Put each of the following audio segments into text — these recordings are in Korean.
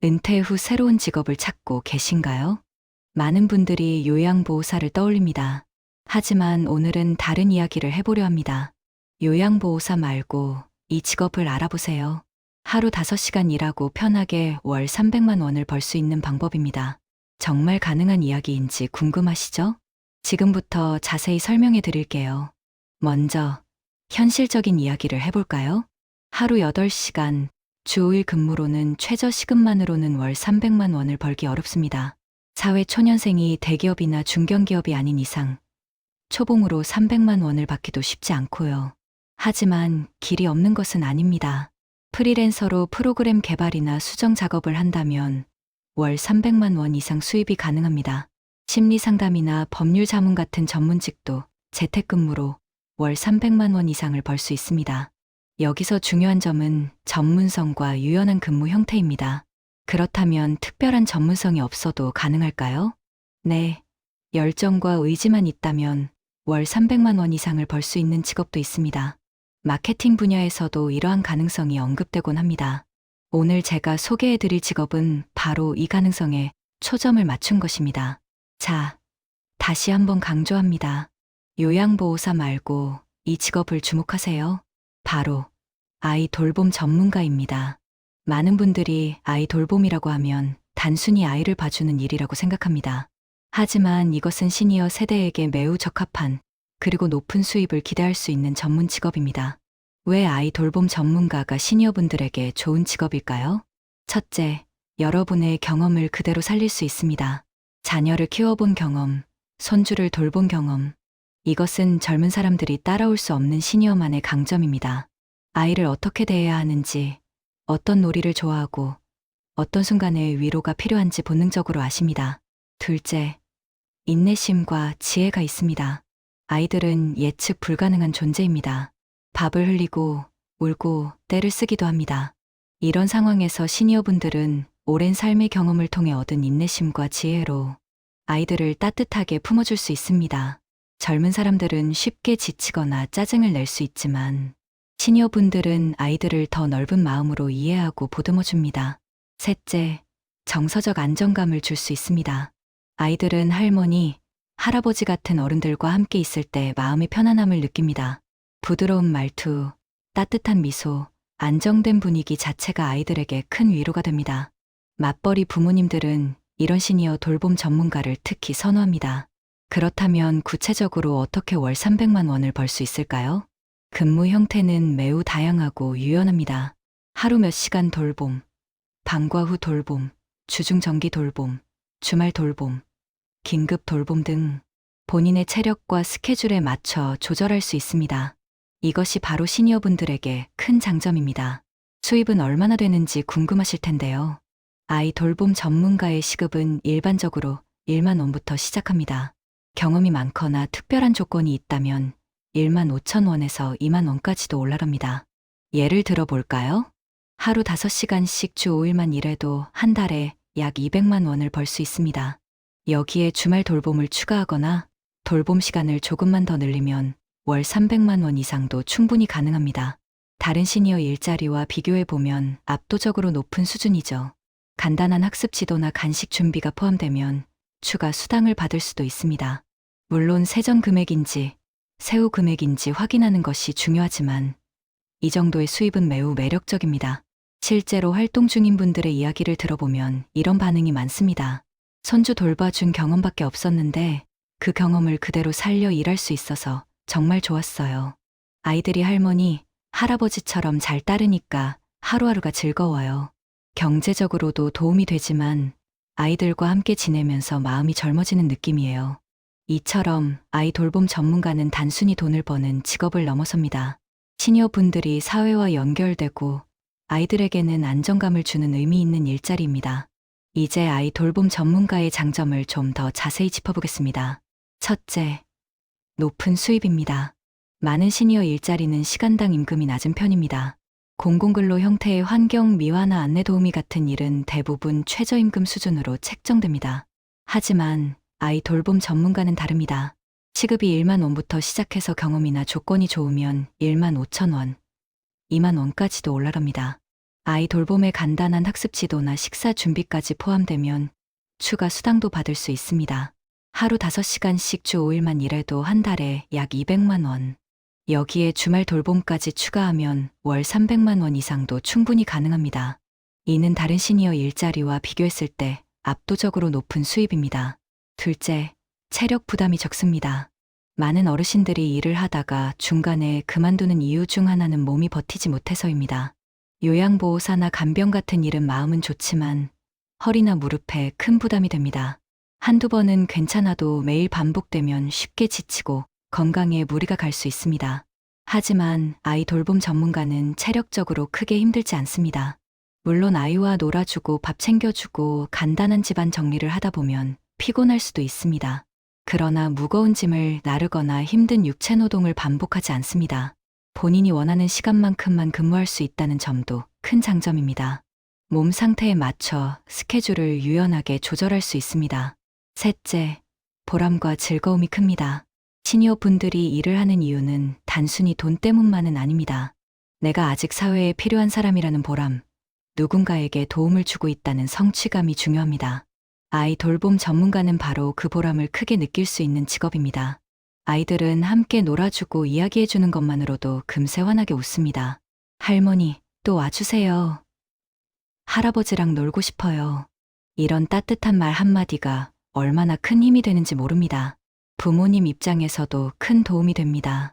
은퇴 후 새로운 직업을 찾고 계신가요? 많은 분들이 요양보호사를 떠올립니다. 하지만 오늘은 다른 이야기를 해보려 합니다. 요양보호사 말고 이 직업을 알아보세요. 하루 5시간 일하고 편하게 월 300만 원을 벌 수 있는 방법입니다. 정말 가능한 이야기인지 궁금하시죠? 지금부터 자세히 설명해 드릴게요. 먼저 현실적인 이야기를 해볼까요? 하루 8시간, 주 5일 근무로는 최저 시급만으로는 월 300만 원을 벌기 어렵습니다. 사회 초년생이 대기업이나 중견기업이 아닌 이상 초봉으로 300만 원을 받기도 쉽지 않고요. 하지만 길이 없는 것은 아닙니다. 프리랜서로 프로그램 개발이나 수정 작업을 한다면 월 300만 원 이상 수입이 가능합니다. 심리 상담이나 법률 자문 같은 전문직도 재택근무로 월 300만 원 이상을 벌 수 있습니다. 여기서 중요한 점은 전문성과 유연한 근무 형태입니다. 그렇다면 특별한 전문성이 없어도 가능할까요? 네, 열정과 의지만 있다면 월 300만 원 이상을 벌 수 있는 직업도 있습니다. 마케팅 분야에서도 이러한 가능성이 언급되곤 합니다. 오늘 제가 소개해드릴 직업은 바로 이 가능성에 초점을 맞춘 것입니다. 자, 다시 한번 강조합니다. 요양보호사 말고 이 직업을 주목하세요. 바로 아이 돌봄 전문가입니다. 많은 분들이 아이 돌봄이라고 하면 단순히 아이를 봐주는 일이라고 생각합니다. 하지만 이것은 시니어 세대에게 매우 적합한 그리고 높은 수입을 기대할 수 있는 전문 직업입니다. 왜 아이 돌봄 전문가가 시니어분들에게 좋은 직업일까요? 첫째, 여러분의 경험을 그대로 살릴 수 있습니다. 자녀를 키워본 경험, 손주를 돌본 경험. 이것은 젊은 사람들이 따라올 수 없는 시니어만의 강점입니다. 아이를 어떻게 대해야 하는지, 어떤 놀이를 좋아하고, 어떤 순간에 위로가 필요한지 본능적으로 아십니다. 둘째, 인내심과 지혜가 있습니다. 아이들은 예측 불가능한 존재입니다. 밥을 흘리고, 울고, 떼를 쓰기도 합니다. 이런 상황에서 시니어분들은 오랜 삶의 경험을 통해 얻은 인내심과 지혜로 아이들을 따뜻하게 품어줄 수 있습니다. 젊은 사람들은 쉽게 지치거나 짜증을 낼 수 있지만 시니어분들은 아이들을 더 넓은 마음으로 이해하고 보듬어줍니다. 셋째, 정서적 안정감을 줄 수 있습니다. 아이들은 할머니, 할아버지 같은 어른들과 함께 있을 때 마음의 편안함을 느낍니다. 부드러운 말투, 따뜻한 미소, 안정된 분위기 자체가 아이들에게 큰 위로가 됩니다. 맞벌이 부모님들은 이런 시니어 돌봄 전문가를 특히 선호합니다. 그렇다면 구체적으로 어떻게 월 300만 원을 벌 수 있을까요? 근무 형태는 매우 다양하고 유연합니다. 하루 몇 시간 돌봄, 방과 후 돌봄, 주중 정기 돌봄, 주말 돌봄, 긴급 돌봄 등 본인의 체력과 스케줄에 맞춰 조절할 수 있습니다. 이것이 바로 시니어분들에게 큰 장점입니다. 수입은 얼마나 되는지 궁금하실 텐데요. 아이 돌봄 전문가의 시급은 일반적으로 1만 원부터 시작합니다. 경험이 많거나 특별한 조건이 있다면 1만 5천 원에서 2만 원까지도 올라갑니다. 예를 들어 볼까요? 하루 5시간씩 주 5일만 일해도 한 달에 약 200만 원을 벌 수 있습니다. 여기에 주말 돌봄을 추가하거나 돌봄 시간을 조금만 더 늘리면 월 300만 원 이상도 충분히 가능합니다. 다른 시니어 일자리와 비교해보면 압도적으로 높은 수준이죠. 간단한 학습 지도나 간식 준비가 포함되면 추가 수당을 받을 수도 있습니다. 물론 세전 금액인지 세후 금액인지 확인하는 것이 중요하지만 이 정도의 수입은 매우 매력적입니다. 실제로 활동 중인 분들의 이야기를 들어보면 이런 반응이 많습니다. 손주 돌봐준 경험밖에 없었는데 그 경험을 그대로 살려 일할 수 있어서 정말 좋았어요. 아이들이 할머니, 할아버지처럼 잘 따르니까 하루하루가 즐거워요. 경제적으로도 도움이 되지만 아이들과 함께 지내면서 마음이 젊어지는 느낌이에요. 이처럼 아이 돌봄 전문가는 단순히 돈을 버는 직업을 넘어섭니다. 시니어분들이 사회와 연결되고 아이들에게는 안정감을 주는 의미 있는 일자리입니다. 이제 아이 돌봄 전문가의 장점을 좀 더 자세히 짚어보겠습니다. 첫째, 높은 수입입니다. 많은 시니어 일자리는 시간당 임금이 낮은 편입니다. 공공근로 형태의 환경 미화나 안내 도우미 같은 일은 대부분 최저임금 수준으로 책정됩니다. 하지만 아이 돌봄 전문가는 다릅니다. 시급이 1만 원부터 시작해서 경험이나 조건이 좋으면 1만 5천 원, 2만 원까지도 올라갑니다. 아이 돌봄에 간단한 학습 지도나 식사 준비까지 포함되면 추가 수당도 받을 수 있습니다. 하루 5시간씩 주 5일만 일해도 한 달에 약 200만 원. 여기에 주말 돌봄까지 추가하면 월 300만 원 이상도 충분히 가능합니다. 이는 다른 시니어 일자리와 비교했을 때 압도적으로 높은 수입입니다. 둘째, 체력 부담이 적습니다. 많은 어르신들이 일을 하다가 중간에 그만두는 이유 중 하나는 몸이 버티지 못해서입니다. 요양보호사나 간병 같은 일은 마음은 좋지만 허리나 무릎에 큰 부담이 됩니다. 한두 번은 괜찮아도 매일 반복되면 쉽게 지치고 건강에 무리가 갈 수 있습니다. 하지만 아이 돌봄 전문가는 체력적으로 크게 힘들지 않습니다. 물론 아이와 놀아주고 밥 챙겨주고 간단한 집안 정리를 하다 보면 피곤할 수도 있습니다. 그러나 무거운 짐을 나르거나 힘든 육체 노동을 반복하지 않습니다. 본인이 원하는 시간만큼만 근무할 수 있다는 점도 큰 장점입니다. 몸 상태에 맞춰 스케줄을 유연하게 조절할 수 있습니다. 셋째, 보람과 즐거움이 큽니다. 시니어 분들이 일을 하는 이유는 단순히 돈 때문만은 아닙니다. 내가 아직 사회에 필요한 사람이라는 보람, 누군가에게 도움을 주고 있다는 성취감이 중요합니다. 아이 돌봄 전문가는 바로 그 보람을 크게 느낄 수 있는 직업입니다. 아이들은 함께 놀아주고 이야기해주는 것만으로도 금세 환하게 웃습니다. 할머니, 또 와주세요. 할아버지랑 놀고 싶어요. 이런 따뜻한 말 한마디가 얼마나 큰 힘이 되는지 모릅니다. 부모님 입장에서도 큰 도움이 됩니다.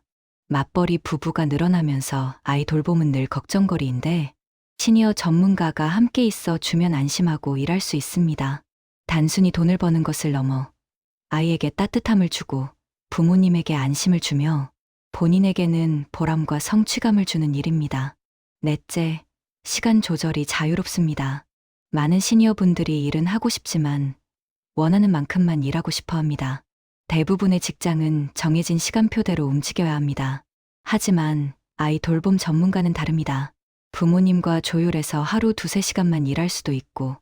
맞벌이 부부가 늘어나면서 아이 돌봄은 늘 걱정거리인데 시니어 전문가가 함께 있어 주면 안심하고 일할 수 있습니다. 단순히 돈을 버는 것을 넘어 아이에게 따뜻함을 주고 부모님에게 안심을 주며 본인에게는 보람과 성취감을 주는 일입니다. 넷째, 시간 조절이 자유롭습니다. 많은 시니어 분들이 일은 하고 싶지만 원하는 만큼만 일하고 싶어 합니다. 대부분의 직장은 정해진 시간표대로 움직여야 합니다. 하지만 아이 돌봄 전문가는 다릅니다. 부모님과 조율해서 하루 2~3시간만 일할 수도 있고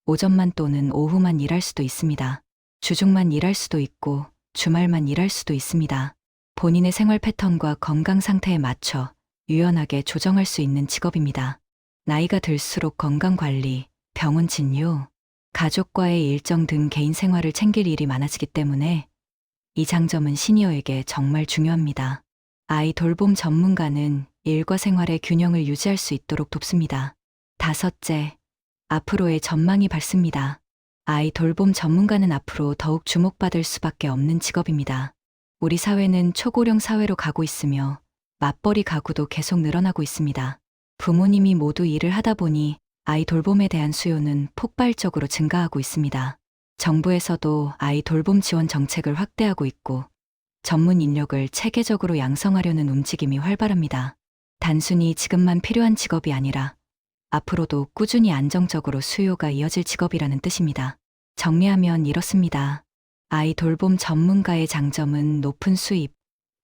오전만 또는 오후만 일할 수도 있습니다. 주중만 일할 수도 있고 주말만 일할 수도 있습니다. 본인의 생활 패턴과 건강 상태에 맞춰 유연하게 조정할 수 있는 직업입니다. 나이가 들수록 건강관리, 병원 진료, 가족과의 일정 등 개인 생활을 챙길 일이 많아지기 때문에 이 장점은 시니어에게 정말 중요합니다. 아이 돌봄 전문가는 일과 생활의 균형을 유지할 수 있도록 돕습니다. 다섯째, 앞으로의 전망이 밝습니다. 아이 돌봄 전문가는 앞으로 더욱 주목받을 수밖에 없는 직업입니다. 우리 사회는 초고령 사회로 가고 있으며 맞벌이 가구도 계속 늘어나고 있습니다. 부모님이 모두 일을 하다 보니 아이 돌봄에 대한 수요는 폭발적으로 증가하고 있습니다. 정부에서도 아이 돌봄 지원 정책을 확대하고 있고 전문 인력을 체계적으로 양성하려는 움직임이 활발합니다. 단순히 지금만 필요한 직업이 아니라 앞으로도 꾸준히 안정적으로 수요가 이어질 직업이라는 뜻입니다. 정리하면 이렇습니다. 아이 돌봄 전문가의 장점은 높은 수입,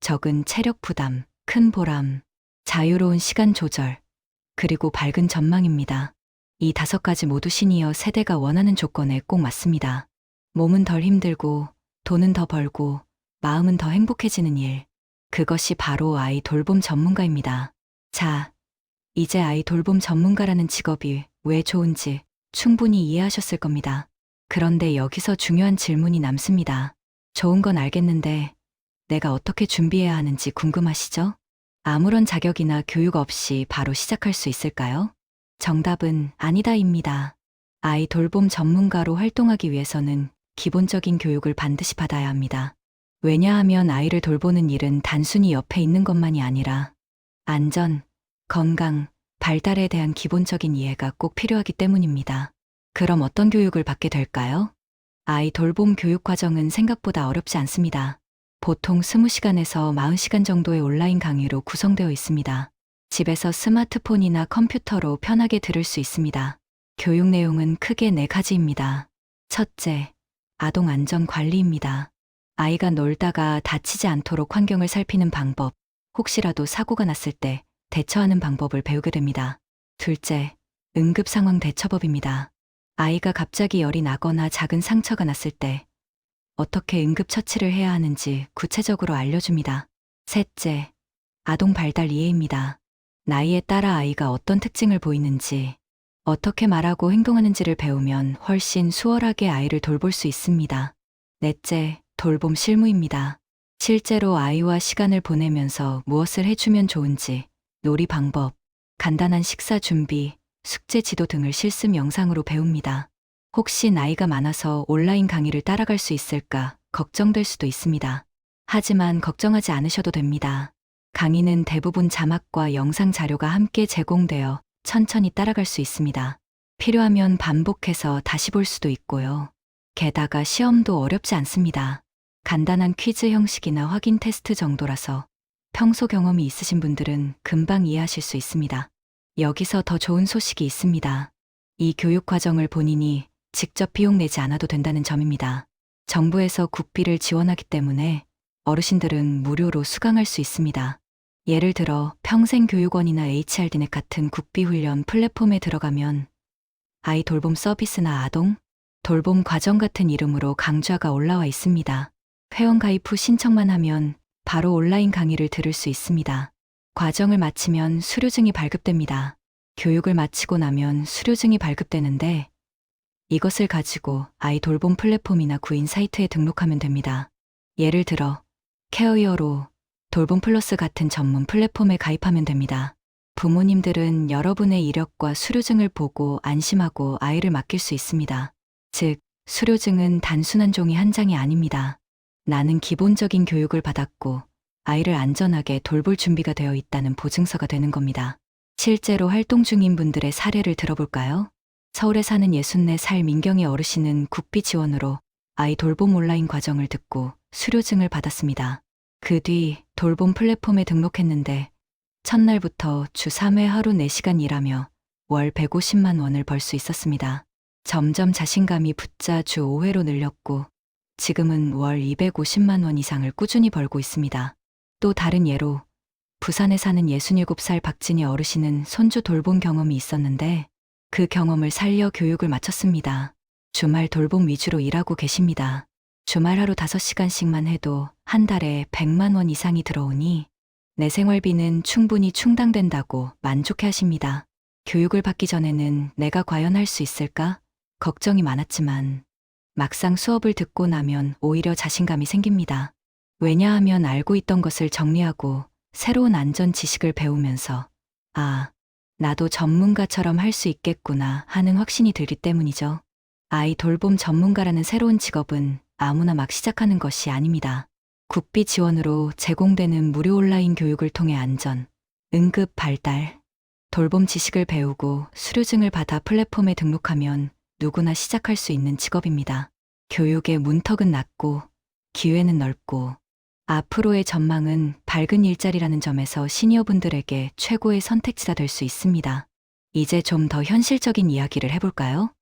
적은 체력 부담, 큰 보람, 자유로운 시간 조절, 그리고 밝은 전망입니다. 이 5가지 모두 시니어 세대가 원하는 조건에 꼭 맞습니다. 몸은 덜 힘들고 돈은 더 벌고 마음은 더 행복해지는 일. 그것이 바로 아이 돌봄 전문가입니다. 자, 이제 아이 돌봄 전문가라는 직업이 왜 좋은지 충분히 이해하셨을 겁니다. 그런데 여기서 중요한 질문이 남습니다. 좋은 건 알겠는데 내가 어떻게 준비해야 하는지 궁금하시죠? 아무런 자격이나 교육 없이 바로 시작할 수 있을까요? 정답은 아니다입니다. 아이 돌봄 전문가로 활동하기 위해서는 기본적인 교육을 반드시 받아야 합니다. 왜냐하면 아이를 돌보는 일은 단순히 옆에 있는 것만이 아니라 안전, 건강, 발달에 대한 기본적인 이해가 꼭 필요하기 때문입니다. 그럼 어떤 교육을 받게 될까요? 아이 돌봄 교육 과정은 생각보다 어렵지 않습니다. 보통 20시간에서 40시간 정도의 온라인 강의로 구성되어 있습니다. 집에서 스마트폰이나 컴퓨터로 편하게 들을 수 있습니다. 교육 내용은 크게 4가지입니다. 첫째, 아동 안전 관리입니다. 아이가 놀다가 다치지 않도록 환경을 살피는 방법, 혹시라도 사고가 났을 때 대처하는 방법을 배우게 됩니다. 둘째, 응급 상황 대처법입니다. 아이가 갑자기 열이 나거나 작은 상처가 났을 때 어떻게 응급 처치를 해야 하는지 구체적으로 알려줍니다. 셋째, 아동 발달 이해입니다. 나이에 따라 아이가 어떤 특징을 보이는지, 어떻게 말하고 행동하는지를 배우면 훨씬 수월하게 아이를 돌볼 수 있습니다. 넷째, 돌봄 실무입니다. 실제로 아이와 시간을 보내면서 무엇을 해주면 좋은지, 놀이 방법, 간단한 식사 준비, 숙제 지도 등을 실습 영상으로 배웁니다. 혹시 나이가 많아서 온라인 강의를 따라갈 수 있을까 걱정될 수도 있습니다. 하지만 걱정하지 않으셔도 됩니다. 강의는 대부분 자막과 영상 자료가 함께 제공되어 천천히 따라갈 수 있습니다. 필요하면 반복해서 다시 볼 수도 있고요. 게다가 시험도 어렵지 않습니다. 간단한 퀴즈 형식이나 확인 테스트 정도라서 평소 경험이 있으신 분들은 금방 이해하실 수 있습니다. 여기서 더 좋은 소식이 있습니다. 이 교육 과정을 본인이 직접 비용 내지 않아도 된다는 점입니다. 정부에서 국비를 지원하기 때문에 어르신들은 무료로 수강할 수 있습니다. 예를 들어 평생교육원이나 HRD넷 같은 국비 훈련 플랫폼에 들어가면 아이 돌봄 서비스나 아동 돌봄 과정 같은 이름으로 강좌가 올라와 있습니다. 회원 가입 후 신청만 하면 바로 온라인 강의를 들을 수 있습니다. 과정을 마치면 수료증이 발급됩니다. 교육을 마치고 나면 수료증이 발급되는데 이것을 가지고 아이 돌봄 플랫폼이나 구인 사이트에 등록하면 됩니다. 예를 들어 케어히어로, 돌봄 플러스 같은 전문 플랫폼에 가입하면 됩니다. 부모님들은 여러분의 이력과 수료증을 보고 안심하고 아이를 맡길 수 있습니다. 즉, 수료증은 단순한 종이 한 장이 아닙니다. 나는 기본적인 교육을 받았고 아이를 안전하게 돌볼 준비가 되어 있다는 보증서가 되는 겁니다. 실제로 활동 중인 분들의 사례를 들어볼까요? 서울에 사는 64살 민경의 어르신은 국비 지원으로 아이 돌봄 온라인 과정을 듣고 수료증을 받았습니다. 그 뒤 돌봄 플랫폼에 등록했는데 첫날부터 주 3회 하루 4시간 일하며 월 150만 원을 벌 수 있었습니다. 점점 자신감이 붙자 주 5회로 늘렸고 지금은 월 250만 원 이상을 꾸준히 벌고 있습니다. 또 다른 예로 부산에 사는 67살 박진희 어르신은 손주 돌봄 경험이 있었는데 그 경험을 살려 교육을 마쳤습니다. 주말 돌봄 위주로 일하고 계십니다. 주말 하루 5시간씩만 해도 한 달에 100만 원 이상이 들어오니 내 생활비는 충분히 충당된다고 만족해 하십니다. 교육을 받기 전에는 내가 과연 할 수 있을까? 걱정이 많았지만 막상 수업을 듣고 나면 오히려 자신감이 생깁니다. 왜냐하면 알고 있던 것을 정리하고 새로운 안전 지식을 배우면서 아, 나도 전문가처럼 할 수 있겠구나 하는 확신이 들기 때문이죠. 아이 돌봄 전문가라는 새로운 직업은 아무나 막 시작하는 것이 아닙니다. 국비 지원으로 제공되는 무료 온라인 교육을 통해 안전, 응급 발달, 돌봄 지식을 배우고 수료증을 받아 플랫폼에 등록하면 누구나 시작할 수 있는 직업입니다. 교육의 문턱은 낮고 기회는 넓고 앞으로의 전망은 밝은 일자리라는 점에서 시니어분들에게 최고의 선택지가 될 수 있습니다. 이제 좀 더 현실적인 이야기를 해볼까요?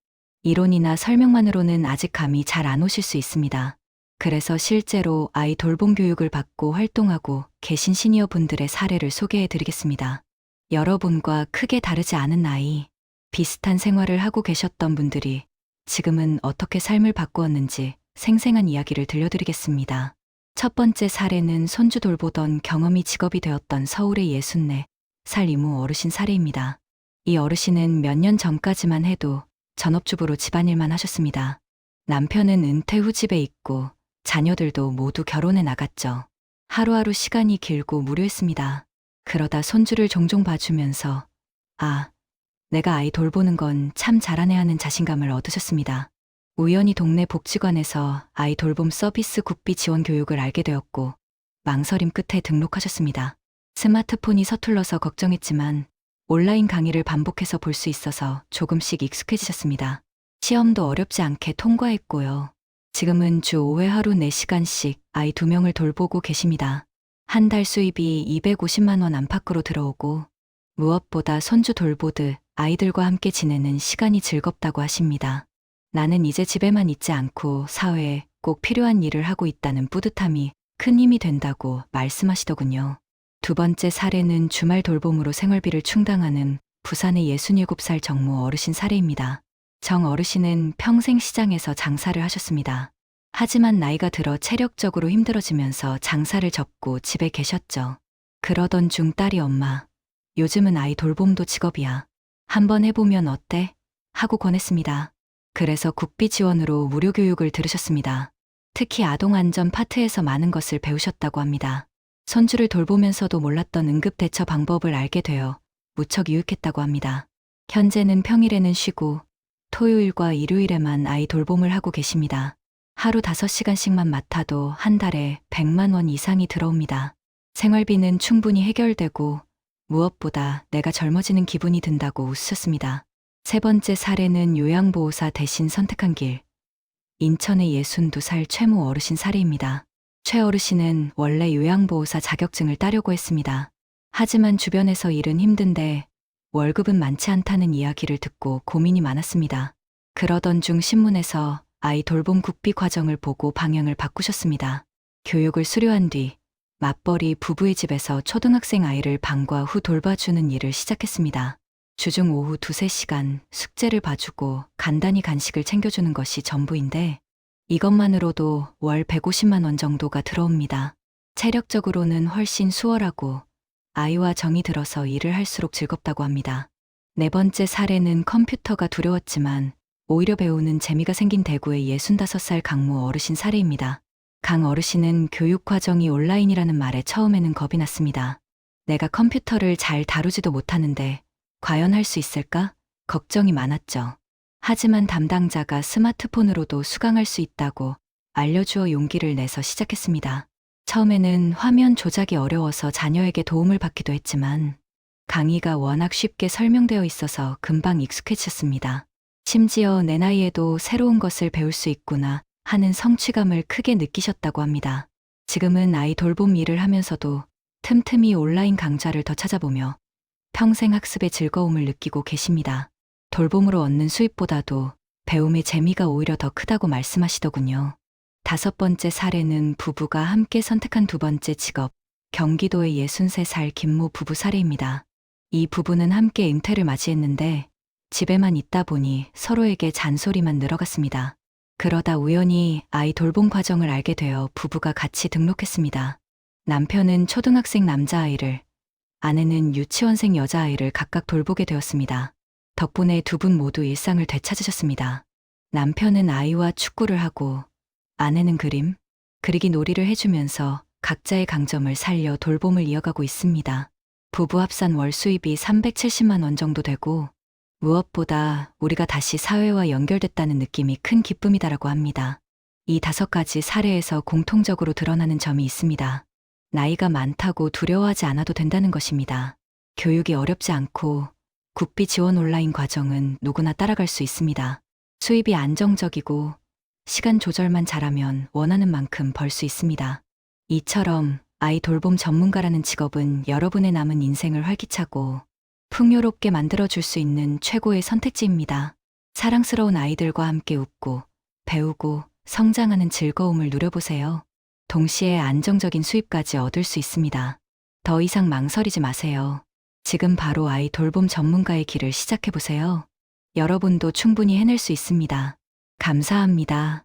이론이나 설명만으로는 아직 감이 잘 안 오실 수 있습니다. 그래서 실제로 아이 돌봄 교육을 받고 활동하고 계신 시니어분들의 사례를 소개해 드리겠습니다. 여러분과 크게 다르지 않은 나이, 비슷한 생활을 하고 계셨던 분들이 지금은 어떻게 삶을 바꾸었는지 생생한 이야기를 들려드리겠습니다. 첫 번째 사례는 손주 돌보던 경험이 직업이 되었던 서울의 64살 이모 어르신 사례입니다. 이 어르신은 몇 년 전까지만 해도 전업주부로 집안일만 하셨습니다. 남편은 은퇴 후 집에 있고 자녀들도 모두 결혼해 나갔죠. 하루하루 시간이 길고 무료했습니다. 그러다 손주를 종종 봐주면서 아, 내가 아이 돌보는 건 참 잘하네 하는 자신감을 얻으셨습니다. 우연히 동네 복지관에서 아이 돌봄 서비스 국비 지원 교육을 알게 되었고 망설임 끝에 등록하셨습니다. 스마트폰이 서툴러서 걱정했지만 온라인 강의를 반복해서 볼 수 있어서 조금씩 익숙해지셨습니다. 시험도 어렵지 않게 통과했고요. 지금은 주 5회 하루 4시간씩 아이 2명을 돌보고 계십니다. 한 달 수입이 250만 원 안팎으로 들어오고 무엇보다 손주 돌보듯 아이들과 함께 지내는 시간이 즐겁다고 하십니다. 나는 이제 집에만 있지 않고 사회에 꼭 필요한 일을 하고 있다는 뿌듯함이 큰 힘이 된다고 말씀하시더군요. 두 번째 사례는 주말 돌봄으로 생활비를 충당하는 부산의 67살 정모 어르신 사례입니다. 정 어르신은 평생 시장에서 장사를 하셨습니다. 하지만 나이가 들어 체력적으로 힘들어지면서 장사를 접고 집에 계셨죠. 그러던 중 딸이 엄마, 요즘은 아이 돌봄도 직업이야. 한번 해보면 어때? 하고 권했습니다. 그래서 국비 지원으로 무료 교육을 들으셨습니다. 특히 아동안전 파트에서 많은 것을 배우셨다고 합니다. 손주를 돌보면서도 몰랐던 응급대처 방법을 알게 되어 무척 유익했다고 합니다. 현재는 평일에는 쉬고 토요일과 일요일에만 아이 돌봄을 하고 계십니다. 하루 5시간씩만 맡아도 한 달에 100만 원 이상이 들어옵니다. 생활비는 충분히 해결되고 무엇보다 내가 젊어지는 기분이 든다고 웃으셨습니다. 세 번째 사례는 요양보호사 대신 선택한 길. 인천의 62살 최모 어르신 사례입니다. 최 어르신은 원래 요양보호사 자격증을 따려고 했습니다. 하지만 주변에서 일은 힘든데 월급은 많지 않다는 이야기를 듣고 고민이 많았습니다. 그러던 중 신문에서 아이 돌봄 국비 과정을 보고 방향을 바꾸셨습니다. 교육을 수료한 뒤 맞벌이 부부의 집에서 초등학생 아이를 방과 후 돌봐주는 일을 시작했습니다. 주중 오후 2~3시간 숙제를 봐주고 간단히 간식을 챙겨주는 것이 전부인데 이것만으로도 월 150만 원 정도가 들어옵니다. 체력적으로는 훨씬 수월하고 아이와 정이 들어서 일을 할수록 즐겁다고 합니다. 네 번째 사례는 컴퓨터가 두려웠지만 오히려 배우는 재미가 생긴 대구의 65살 강모 어르신 사례입니다. 강 어르신은 교육 과정이 온라인이라는 말에 처음에는 겁이 났습니다. 내가 컴퓨터를 잘 다루지도 못하는데 과연 할 수 있을까? 걱정이 많았죠. 하지만 담당자가 스마트폰으로도 수강할 수 있다고 알려주어 용기를 내서 시작했습니다. 처음에는 화면 조작이 어려워서 자녀에게 도움을 받기도 했지만 강의가 워낙 쉽게 설명되어 있어서 금방 익숙해졌습니다. 심지어 내 나이에도 새로운 것을 배울 수 있구나 하는 성취감을 크게 느끼셨다고 합니다. 지금은 아이 돌봄 일을 하면서도 틈틈이 온라인 강좌를 더 찾아보며 평생 학습의 즐거움을 느끼고 계십니다. 돌봄으로 얻는 수입보다도 배움의 재미가 오히려 더 크다고 말씀하시더군요. 다섯 번째 사례는 부부가 함께 선택한 두 번째 직업, 경기도의 63살 김모 부부 사례입니다. 이 부부는 함께 은퇴를 맞이했는데 집에만 있다 보니 서로에게 잔소리만 늘어갔습니다. 그러다 우연히 아이 돌봄 과정을 알게 되어 부부가 같이 등록했습니다. 남편은 초등학생 남자아이를, 아내는 유치원생 여자아이를 각각 돌보게 되었습니다. 덕분에 두 분 모두 일상을 되찾으셨습니다. 남편은 아이와 축구를 하고 아내는 그림, 그리기 놀이를 해주면서 각자의 강점을 살려 돌봄을 이어가고 있습니다. 부부 합산 월 수입이 370만 원 정도 되고 무엇보다 우리가 다시 사회와 연결됐다는 느낌이 큰 기쁨이다라고 합니다. 이 5가지 사례에서 공통적으로 드러나는 점이 있습니다. 나이가 많다고 두려워하지 않아도 된다는 것입니다. 교육이 어렵지 않고 국비 지원 온라인 과정은 누구나 따라갈 수 있습니다. 수입이 안정적이고 시간 조절만 잘하면 원하는 만큼 벌 수 있습니다. 이처럼 아이 돌봄 전문가라는 직업은 여러분의 남은 인생을 활기차고 풍요롭게 만들어줄 수 있는 최고의 선택지입니다. 사랑스러운 아이들과 함께 웃고 배우고 성장하는 즐거움을 누려보세요. 동시에 안정적인 수입까지 얻을 수 있습니다. 더 이상 망설이지 마세요. 지금 바로 아이 돌봄 전문가의 길을 시작해보세요. 여러분도 충분히 해낼 수 있습니다. 감사합니다.